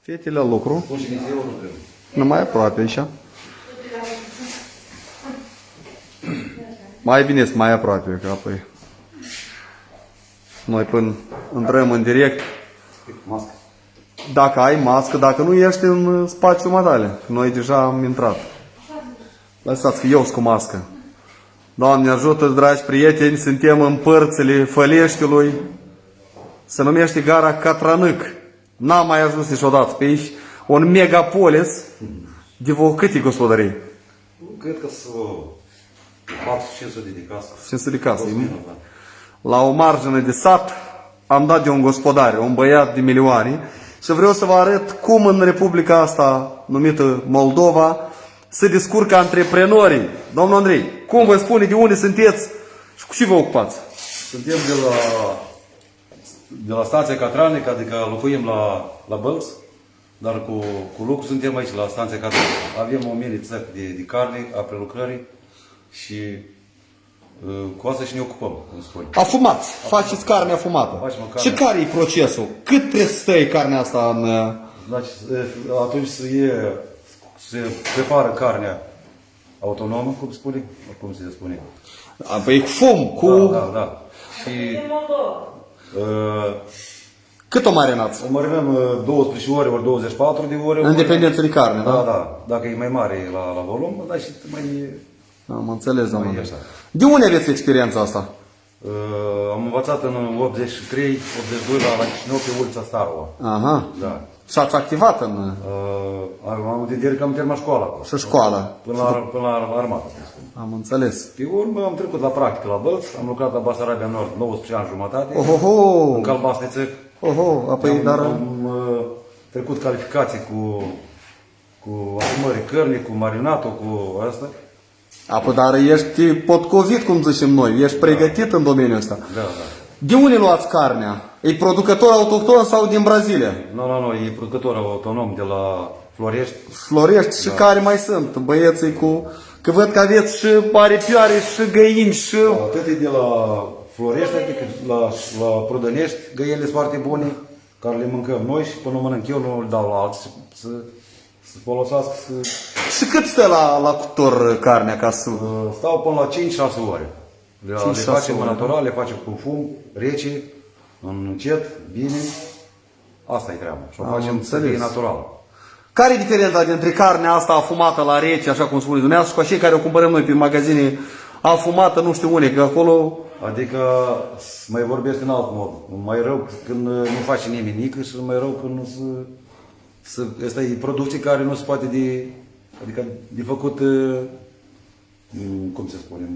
Fetele la lucru. Nu mai aproape aici. Mai bine să mai aproape, că apoi noi până intrăm în direct. Mască. Dacă ai mască, dacă nu ești în spațiul matale. Noi deja am intrat. Lăsați că eu sunt cu mască. Doamne ajută, dragi prieteni, suntem în părțile Făleștiului. Se numește gara Catranâc. N-am mai ajuns niciodată pe aici. Un megapolis de câte gospodării? Cred că sunt 400-500 de case. 500 de case. La o margină de sat am dat de un gospodar, un băiat de milioane, și vreau să vă arăt cum în Republica asta numită Moldova se descurcă antreprenorii. Domnul Andrei, cum vă spune, de unde sunteți și cu ce vă ocupați? Suntem de la stația Catranic, adică locuim la Bălți, dar cu lucru suntem aici la stația Catranic. Avem o mini țăc de carne, a prelucrării și cu asta și ne ocupăm, cum spune. Afumați, faceți carne afumată. Și care e procesul? Cât trebuie să stai carnea asta în... Atunci se prepară carnea autonomă, cum spune? Cum se spune? Păi cu fum, cu... Da. Și... Cât o marinați? O marinăm 12 ore ori 24 de ore. În dependență de carne, da? Da. Dacă e mai mare la volum, dar și mai... Am înțeles, domnule. De unde aveți experiența asta? Am învățat în 83, 82 la Chișinău, pe ulița Starova. Aha. Da. Și ați activat în... Am de că am terminat școala acolo. Și școala. Până la armată. Am înțeles. Pe urmă am trecut la practică la Bălți, am lucrat la Basarabia Nord 19 ani jumătate. Ohoho! În Calbasniță. Oho, apoi dar... Am trecut calificații cu afumării cărnii, cu marinatul, cu asta. Apoi, dar ești potcovit, cum zicem noi, ești pregătit în domeniul ăsta. Da. De unde luați carnea? E producător autohton sau din Brazilia? Nu, e producător autonom de la Florești. Florești și care mai sunt? Băieții cu... Că văd că aveți și aripioare, și găini, și... Atât e de la Florești, adică la Prudănești, găinile sunt foarte bune, care le mâncăm noi și până mănânc eu, nu le dau la alții să folosească. Și cât stă la cuptor carnea ca să... Stau până la 5-6 ore. Le facem natural, le facem cu fum, rece, încet, bine. Asta e treaba. Și o facem să fie natural. Care e diferența dintre carnea asta afumată la rece, așa cum spuneți dumneavoastră, și cu aceia care o cumpărăm noi pe magazine afumată, nu știu unde, că acolo... Adică mai vorbește în alt mod. Mai rău când nu face nimeni și mai rău când nu se... Asta e producție care nu se poate de făcut, cum să spunem,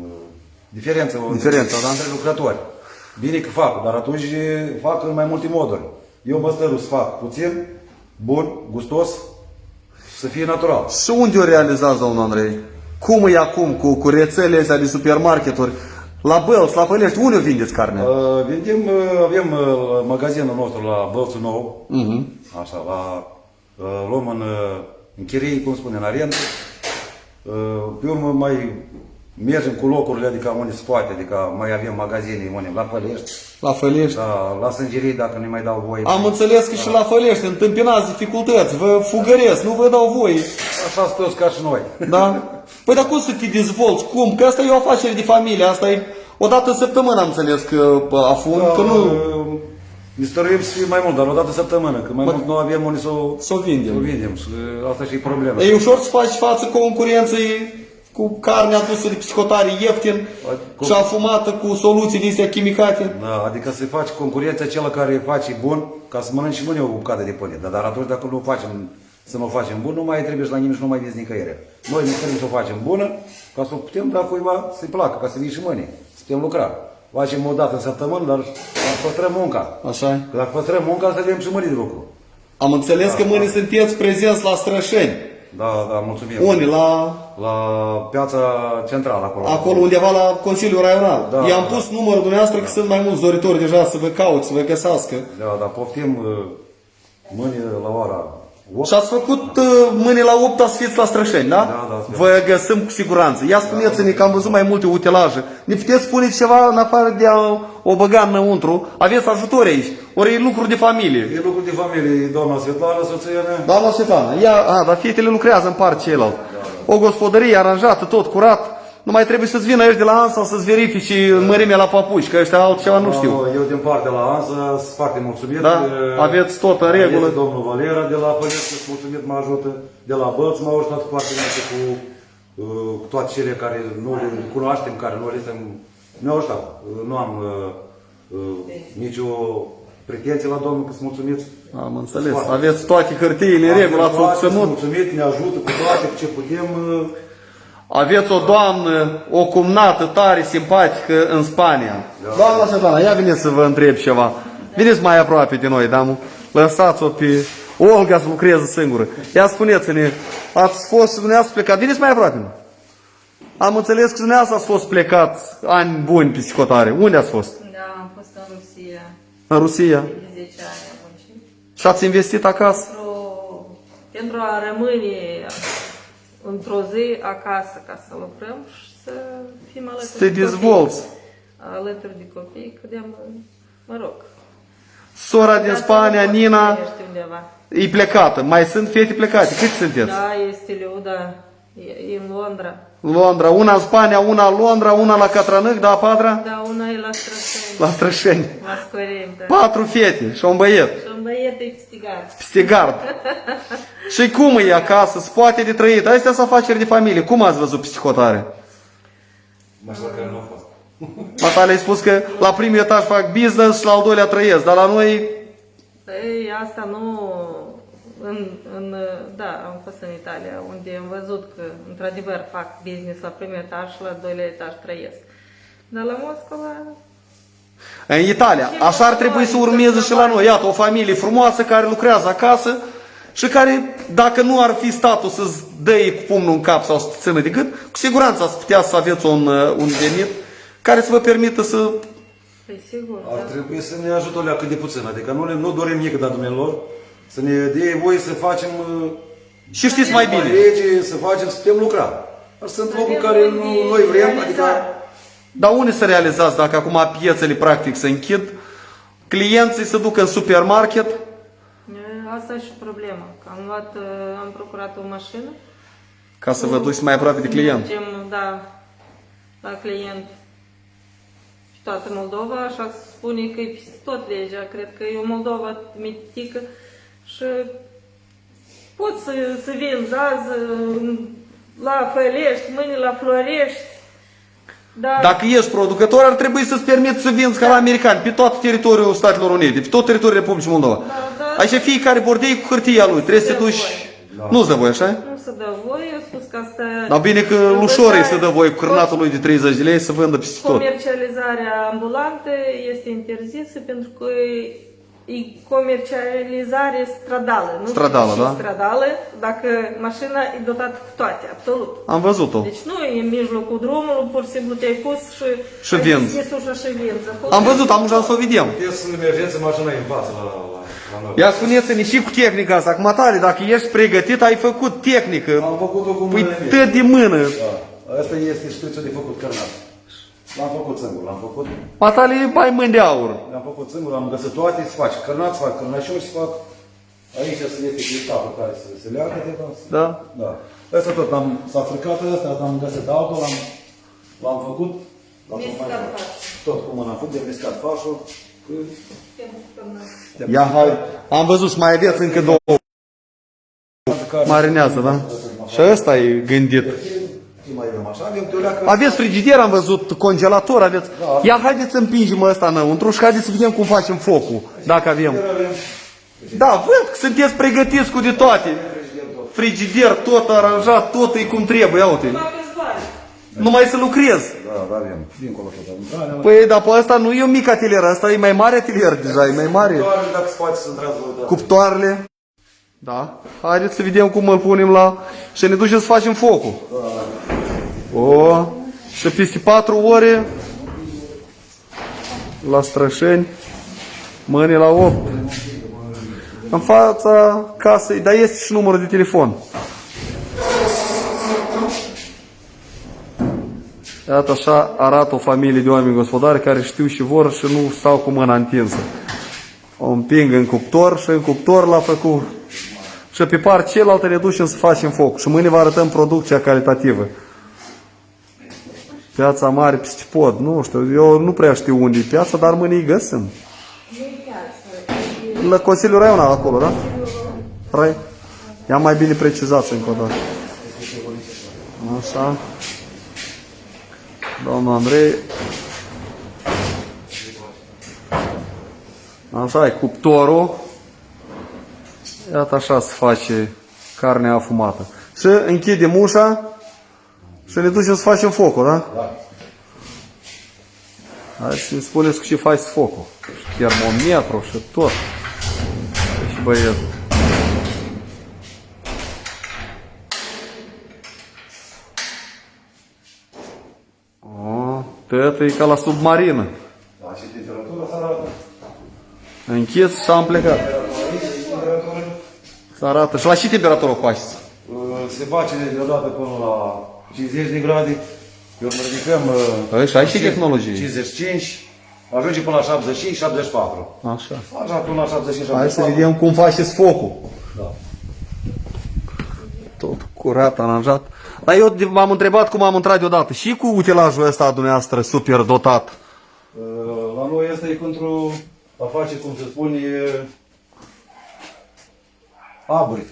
diferența între lucrători. Bine că fac, dar atunci fac în mai multe moduri. Eu mă stăru să fac puțin, bun, gustos, să fie natural. Și unde o realizați, domnul Andrei? Cum e acum cu rețelele astea de supermarketuri? La Bălți, la Fălești, unde o vindeți carnea? Avem magazinul nostru la Bălțul Nou, așa, luăm în chirie, cum spune, în arentă. Pe urmă mai mergem cu locurile, adică unde se poate, adică mai avem magazine, la Fălești. La Fălești? Da, la Sângerii, dacă ne mai dau voie. Am înțeles că și la Fălești întâmpinați dificultăți, vă fugăresc, nu vă dau voie. Așa sunt toți ca și noi. Da? Păi dar cum să te dezvolți? Cum? Că asta e o afacere de familie, asta e o dată în săptămână, am înțeles că afund, că nu... Ne stăruim să fie mai mult, dar o dată în săptămână, că mai mult nu avem unde să o vindem. Și asta și e problema. E ușor să faci față concurenței cu carne adusă de psihotare ieftin și afumată cu soluțiile astea chimicate. Da, adică să faci concurența celor care face bun, ca să mănânci și mâine o bucată de pâine. Dar atunci dacă nu o facem, să nu o facem bun, nu mai trebuie la nimeni și nu mai vezi nicăieri. Noi ne trebuie să o facem bună, ca să o putem da cuiva să-i placă, ca să vii și mâine, să putem lucra. Facem o dată în săptămână, dar păstrăm munca. Așa e. Că dacă păstrăm munca, să vedem și mâine de lucru. Am înțeles că mâine sunteți prezenți la Strășeni. Da, mulțumim. Unde? La piața centrală acolo. Acolo undeva la Consiliul Raional. Da, I-am pus numărul dumneavoastră că sunt mai mulți doritori deja să vă caut, să vă găsească. Da, poftim mâine la ora Și ați făcut mâine la 8 ați fiți la Strășeni, da? Da, da. Vă găsim cu siguranță. Ia spuneți-ne că am văzut mai multe utilaje. Ne puteți spune ceva în afară de a o băga înăuntru? Aveți ajutori aici? Ori e lucruri de familie? E lucru de familie, doamna Svetlana, soția mea. Doamna Svetlana, dar fetele lucrează în part ceilalți. O gospodărie aranjată, tot curat. Nu mai trebuie să-ți vină ăștia de la ANSA să-ți verifici mărimea la papuci, că ăștia altceva nu știu. Eu din partea la ANSA sunt foarte mulțumit. Da? Aveți tot în regulă. Este domnul Valera de la Pălescu, mulțumit, mă ajută. De la Bălț m-au ajutat foarte multe cu toate cele care nu le cunoaștem, care nu le suntem. Mi-au ajutat. Nu am nicio pretenție la domnul, că sunt mulțumiți. Am înțeles. Aveți toate hârtiile în regulă, ați obținut. Mulțumit, ne ajută cu toate, cu ce putem. Aveți o doamnă, o cumnată tare simpatică în Spania. Doamna Svetlana, ia veniți să vă întreb ceva. Veniți mai aproape de noi, da? Lăsați-o pe Olga să lucreze singură. Ia spuneți-ne, ați fost și dumneavoastră plecat. Veniți mai aproape. Am înțeles că dumneavoastră ați fost plecat ani buni pe psihotare. Unde ați fost? Da, am fost în Rusia. În Rusia. De 10 ani am muncit. Și ați investit acasă? Pentru a rămâne într-o zi acasă ca să lucrăm și să fim alături Să te dezvolți. Alături de copii, că mă rog. Sora din Spania, Nina, Undeva. e plecată. Mai sunt fete plecate. Câți sunteți? Da, este Leuda, e în Londra. Londra. Una în Spania, una în Londra, una la Catranăc, da, Padra? Da, una e la Strășeni. La Strășeni. La Scorem, da. 4 fete și un băiet. Și un băiet e pstigar. Peste gard. Și cum e acasă? Se poate de trăit? Astea sunt afaceri de familie. Cum ați văzut psihotare? Mă știu că nu a fost. Matale ai spus că la primul etaj fac business și la al doilea trăiesc, dar la noi... Ei, asta nu... Da, am fost în Italia, unde am văzut că, într-adevăr, fac business la primul etaj și la al doilea etaj trăiesc. Dar la Moscova... În Italia. Așa ar trebui să urmeze și la noi. Iată, o familie frumoasă care lucrează acasă și care, dacă nu ar fi statul să-ți dăie cu pumnul în cap sau să țină de gât, cu siguranță ați putea să aveți un venit care să vă permită să... Păi sigur, Ar da. trebui să ne ajute o leacă de puțin, adică nu dorim nimic de dumnealor, să ne dea voie să facem Și știți mai bine. lege, să facem, să putem lucra. Dar sunt lucruri care noi vrem, adică... Dar unde să realizați dacă acum piețele practic se închid, clienții se duc în supermarket? Asta e și problema. Că am procurat o mașină. Ca să vă duceți mai aproape de client. Mergem, da, la client și toată Moldova, așa se spune că e peste tot legea. Cred că e o Moldova mitică și pot să vinzi azi la Fălești, mâine la Florești. Dar Dacă ești producător, ar trebui să-ți permiți să vinzi ca la americani, pe tot teritoriul Statelor Unite, pe tot teritoriul Republicii Moldova. da. Așa fiecare bordei cu hârtia lui, trebuie să te duci... Nu-ți dă voie, așa? nu se dă voie, eu spus că asta... Dar bine că ușor să dă voie cu cârnatul lui de 30 de lei să vândă peste tot. Comercializarea ambulantă este interzisă pentru că e comercializare stradală. Nu Stradală, și da? stradală, dacă mașina e dotată cu toate, absolut. Am văzut-o. Deci nu e în mijlocul drumului, pur și simplu te-ai pus și Și vinzi. ai deschis ușa și vinzi. Am văzut, am ajuns să o vedem. Puteți să mergeți în mașina în față la noi. Ia spuneți-ne și cu tehnica asta, acum tare, dacă ești pregătit, ai făcut tehnică. Am făcut-o cu Păi mâinile. tăt de mână. Da. Asta este știți de făcut cărnat. L-am făcut singur, l-am făcut. Matale mai mâini de aur. Le-am făcut singur, am găsit toate, se face cărnat, se fac cărnașori, se fac. Aici se este cristapul care se leagă de vas. Da? Da. Asta tot, s-a fricat ăsta, am găsit altul, l-am făcut. Miscat fașul. Tot cum am făcut, de miscat fașul. Ia, hai. Am văzut și mai aveți încă două. Marinează, da? Și ăsta e gândit. Ce mai avem așa? Avem de o leacă. Aveți frigider, am văzut, congelator, aveți... Ia, haideți să împingem ăsta înăuntru și haideți să vedem cum facem focul, dacă avem. Da, văd că sunteți pregătiți cu de toate. Frigider, tot aranjat, tot e cum trebuie, ia uite. Numai să lucrez. Da, avem. Dincolo tot intrarea. Păi, dar pe ăsta nu e un mic atelier, ăsta e mai mare atelier deja, e mai mare. Doar dacă se poate să întrează voi, da. Cuptoarele. Da. Haideți să vedem cum îl punem la... Și ne ducem să facem focul. O, și peste 4 ore la Strășeni, mâine la 8. în fața casei, dar este și numărul de telefon. Iată așa arată o familie de oameni gospodari care știu și vor și nu stau cu mâna întinsă. O împing în cuptor și în cuptor l-a făcut. Și pe partea cealaltă ne ducem să facem foc. Și mâine vă arătăm producția calitativă. Piața mare peste pod, nu știu, eu nu prea știu unde e piața, dar mâine îi găsim. La Consiliul Raional acolo, da? Rai? Ia mai bine precizați încă o dată. Așa. Domnul Andrei. Așa e cuptorul. Iată așa se face carnea afumată. Și închidem ușa și ne ducem să facem focul, da? Da. Hai să-mi spuneți cu ce faci focul. Și termometru și tot. Și băietul. Tătă e ca la submarină. Da, și temperatura se arată. Închis și am plecat. Se arată. Și la ce temperatură o faceți? Se face deodată până la 50 de grade. Eu mă ridicăm Păi, și ai și tehnologie. 55, ajunge până la 75, 74. Așa. Așa până la 75, 74. Hai să vedem cum faceți focul. Da. Tot curat, aranjat. Dar eu m-am întrebat cum am intrat deodată. Și cu utilajul ăsta a dumneavoastră super dotat. La noi asta e pentru a face, cum se spune,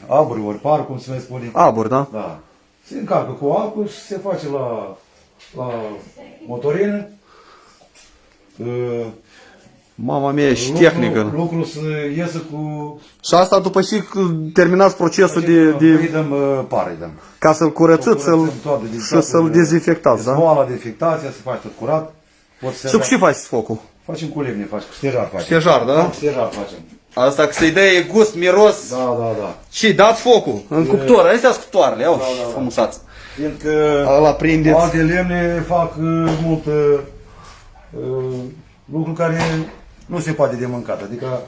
aburi, ori par, cum se mai spune. Aburi, da? Da. Se încarcă cu apă și se face la motorină. Mama mea, și tehnică. Lucrul să iasă cu... Și asta după ce terminați procesul Îi dăm par, îi dăm. ca să-l curățâți Toată și să-l dezinfectați, da? Smoala, dezinfectația, se face tot curat. Și cu ce faceți focul? Facem cu lemne, cu stejar facem. Stejar, da? Cu stejar facem. Asta că să-i dea gust, miros. Da. Și dați focul în cuptor. Astea sunt cuptoarele, iau și frumusați. Fiindcă Ăla prindeți. alte lemne fac mult lucru care nu se poate de mâncat. Adică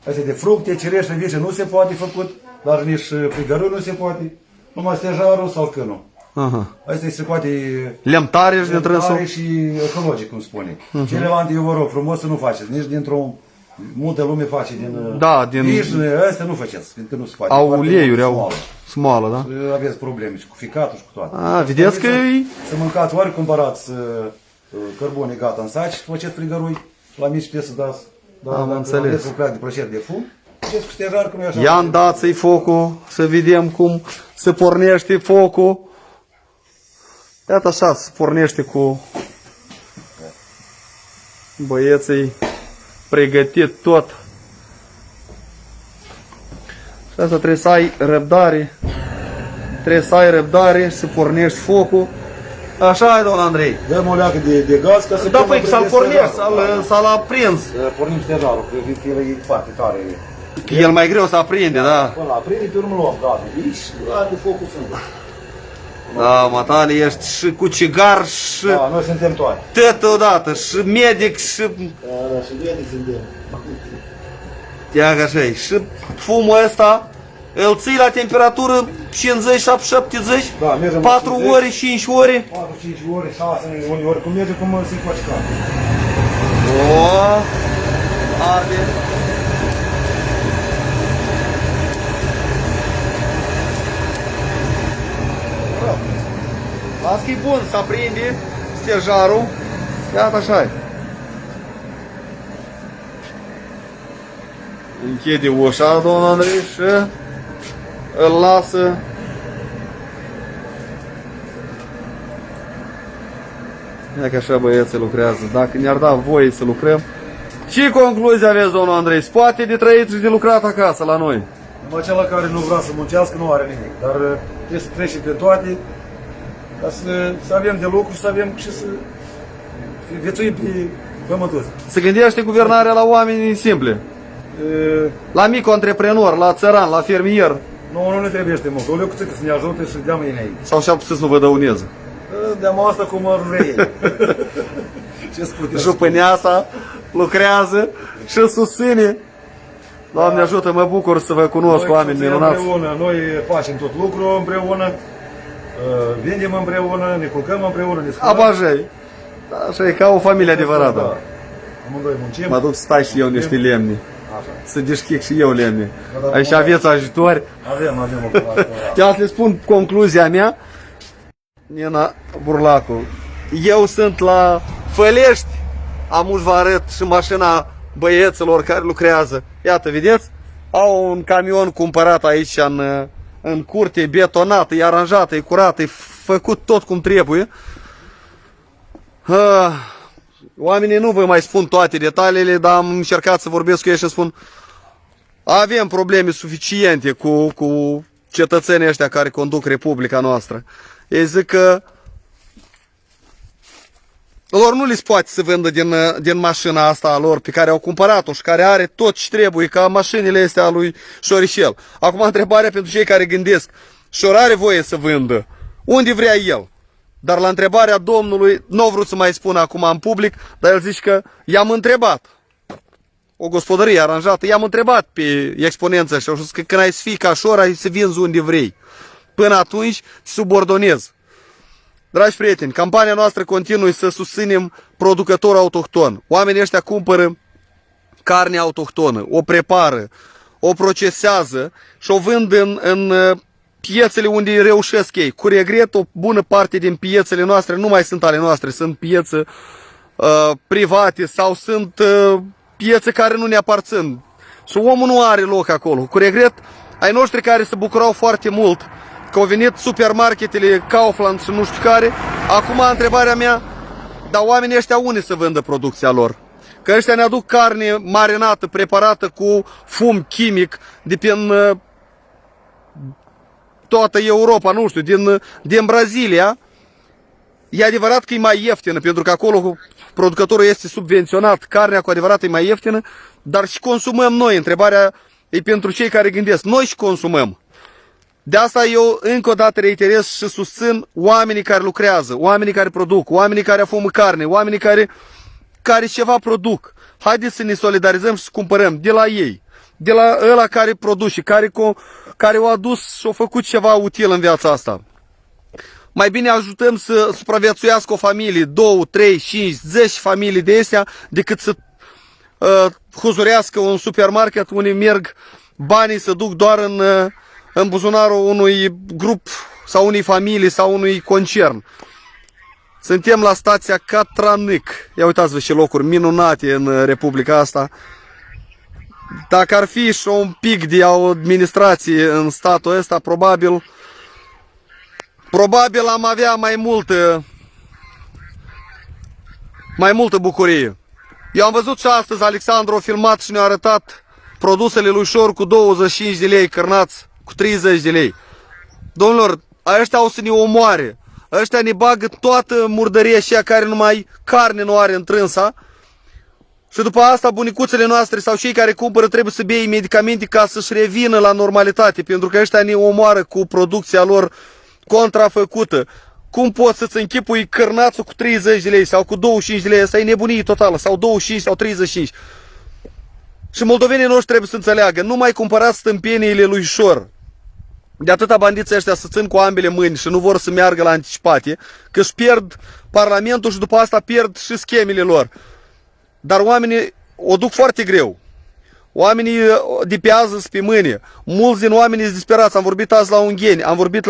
astea de fructe, cireșe, vișe nu se poate făcut, dar nici frigărul nu se poate. Numai stejarul sau cânul. Aha. Astea se poate Lemtare și de tare trânsul. și ecologic, cum spune. Celelalte, eu vă rog frumos să nu faceți. Nici dintr-o multă lume face din vișne, astea nu faceți, fiindcă nu se poate. Au Foarte uleiuri, mult au smoală, da? smoală. Aveți probleme și cu ficatul și cu toate. A, vedeți că e... Să mâncați, ori cumpărați cărbune gata în saci, faceți frigărui, la mici puteți să dați. Am înțeles. Aveți un plac de plăceri de fum, faceți cu stejar, că nu e așa. Ia dați-i focul, să vedem cum se pornește focul. Iată așa, se pornește cu băieții pregătit tot. Și asta trebuie să ai răbdare. Trebuie să ai răbdare și să pornești focul. Așa e, domnul Andrei. Dăm o leacă de gaz ca să... Da, păi să-l pornești, să-l aprins. Pornim stejarul, că el e foarte tare. El mai greu să aprinde, da. Până la aprinde, pe urmă luăm gazul. Aici, arde focul sunt. Da, matale, ești și cu cigar și Da, noi suntem toate. totodată, și medic și... Da, și vede suntem. Ia că așa e. Și fumul ăsta îl ții la temperatură 50, 70, Da, mergem la 4 50. ore, 5 ore. 4, 5 ore, 6 ori, cum merge, cum se face ca. O, arde. Las că e bun, să aprinde stejarul. Iată așa e. Închide ușa, domnul Andrei, și îl lasă. Ia că așa băieții lucrează. Dacă ne-ar da voie să lucrăm. Ce concluzie aveți, domnul Andrei? Se poate de trăit și de lucrat acasă la noi. Numai cel care nu vrea să muncească nu are nimic. Dar trebuie să trece pe toate ca să avem de lucru și să avem și să viețuim pe pământul ăsta. Se gândește guvernarea la oameni simple. La mic antreprenor, la țăran, la fermier. Nu ne trebuie mult. O lecuțică să ne ajute și dea mâine aici. Sau și-a pus să nu vă dăuneze. Dăm asta cum ar vrei. Ce spune? Jupâneasa lucrează și susține Doamne ajută, mă bucur să vă cunosc, oameni minunați. Împreună, noi facem tot lucrul împreună, vindem împreună, ne culcăm împreună, ne sculăm. Abajai. Așa e ca o familie adevărată. Da. Amândoi muncim. Mă duc să stai și eu niște lemne. Așa. Să deschic și eu lemne. Da, Aici aveți ajutori. Avem o călătorie. Ia să le spun concluzia mea. Nina Burlacu. Eu sunt la Fălești. Am să vă arăt și mașina băieților care lucrează. Iată, vedeți? Au un camion cumpărat aici în curte, betonat, e aranjat, e curat, e făcut tot cum trebuie. Oamenii nu vă mai spun toate detaliile, dar am încercat să vorbesc cu ei și spun avem probleme suficiente cu cetățenii ăștia care conduc Republica noastră. Ei zic că lor nu li se poate să vândă din mașina asta a lor pe care au cumpărat-o și care are tot ce trebuie ca mașinile astea a lui Șorișel. Acum întrebarea pentru cei care gândesc, Șor are voie să vândă unde vrea el. Dar la întrebarea domnului, nu au vrut să mai spună acum în public, dar el zice că i-am întrebat. O gospodărie aranjată, i-am întrebat pe exponența și au spus că când ai să fii ca Șor, ai să vinzi unde vrei. Până atunci, te subordonezi. Dragi prieteni, campania noastră continuă să susținem producători autohtoni. Oamenii ăștia cumpără carne autohtonă, o prepară, o procesează și o vând în piețele unde reușesc ei. Cu regret, o bună parte din piețele noastre nu mai sunt ale noastre, sunt piețe private sau sunt piețe care nu ne aparțin. Și omul nu are loc acolo. Cu regret, ai noștri care se bucurau foarte mult că au venit supermarketele Kaufland și nu știu care. Acum întrebarea mea, dar oamenii ăștia unde să vândă producția lor? Că ăștia ne aduc carne marinată, preparată cu fum chimic de prin toată Europa, nu știu, din Brazilia. E adevărat că e mai ieftină, pentru că acolo producătorul este subvenționat, carnea cu adevărat e mai ieftină, dar și consumăm noi. Întrebarea e pentru cei care gândesc, noi și consumăm. De asta eu încă o dată reiterez și susțin oamenii care lucrează, oamenii care produc, oamenii care afumă carne, oamenii care ceva produc. Haideți să ne solidarizăm și să cumpărăm de la ei, de la ăla care produce, care au adus și au făcut ceva util în viața asta. Mai bine ajutăm să supraviețuiască o familie, 2, 3, 5, 10 familii de astea, decât să huzurească un supermarket unde merg banii să duc doar în buzunarul unui grup sau unei familii sau unui concern. Suntem la stația Catranâc. Ia uitați-vă ce locuri minunate în Republica asta. Dacă ar fi și un pic de administrație în statul ăsta, probabil am avea mai multă bucurie. Eu am văzut și astăzi, Alexandru a filmat și ne-a arătat produsele lui Șor cu 25 de lei cărnați cu 30 de lei. Domnilor, ăștia o să ne omoare. Ăștia ne bagă toată murdăria aceea care numai carne nu are întrânsa. Și după asta bunicuțele noastre sau cei care cumpără trebuie să bei medicamente ca să-și revină la normalitate. Pentru că ăștia ne omoară cu producția lor contrafăcută. Cum poți să-ți închipui cărnațul cu 30 de lei sau cu 25 de lei? Asta e nebunie totală. Sau 25 sau 35. Și moldovenii noștri trebuie să înțeleagă. Nu mai cumpărați stâmpeniile lui Șor. De atâta bandiții ăștia să țin cu ambele mâini și nu vor să meargă la anticipate, că își pierd parlamentul și după asta pierd și schemele lor. Dar oamenii o duc foarte greu. Oamenii dipează pe mâine. Mulți din oamenii sunt disperați. Am vorbit azi la Ungheni, am vorbit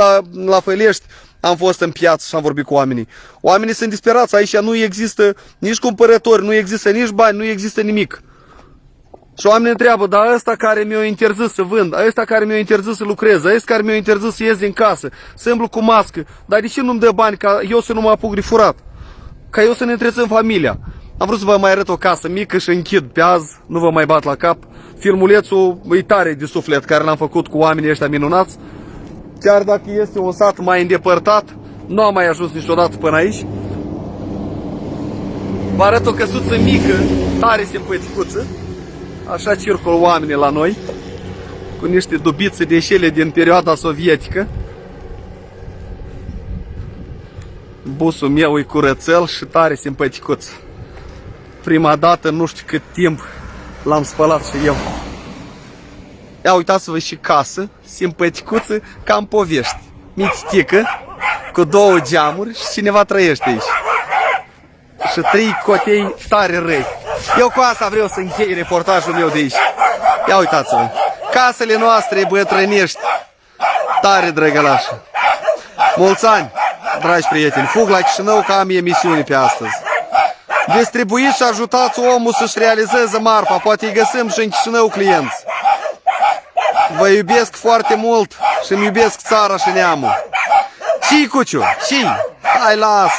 la Fălești, am fost în piață și am vorbit cu oamenii. Oamenii sunt disperați. Aici nu există nici cumpărători, nu există nici bani, nu există nimic. Și oamenii întreabă, dar ăsta care mi-a interzis să vând, ăsta care mi-a interzis să lucrez, ăsta care mi-a interzis să ies din casă, să îmblu cu mască, dar de ce nu-mi dă bani ca eu să nu mă apuc de furat? Ca eu să ne întrețin familia. Am vrut să vă mai arăt o casă mică și închid pe azi, nu vă mai bat la cap. Filmulețul e tare de suflet care l-am făcut cu oamenii ăștia minunați. Chiar dacă este un sat mai îndepărtat, nu am mai ajuns niciodată până aici. Vă arăt o căsuță mică, tare simpăticuță. Așa circulă oamenii la noi, cu niște dubițe de șele din perioada sovietică. Busul meu e curățel și tare simpăticuț. Prima dată, nu știu cât timp, l-am spălat și eu. Ia uitați-vă și casă, simpaticuță, cam povești. Mititică, cu 2 geamuri și cineva trăiește aici. Și 3 cotei tare răi. Eu cu asta vreau să închei reportajul meu de aici. Ia uitați-vă. Casele noastre bătrânești, tare drăgălașă. Mulți ani, dragi prieteni. Fug la Chișinău că am emisiune pe astăzi. Distribuiți și ajutați omul să-și realizeze marfa. Poate îi găsim și în Chișinău clienți. Vă iubesc foarte mult și îmi iubesc țara și neamul. Ce-i, Cuciu? Ce-i? Hai, las!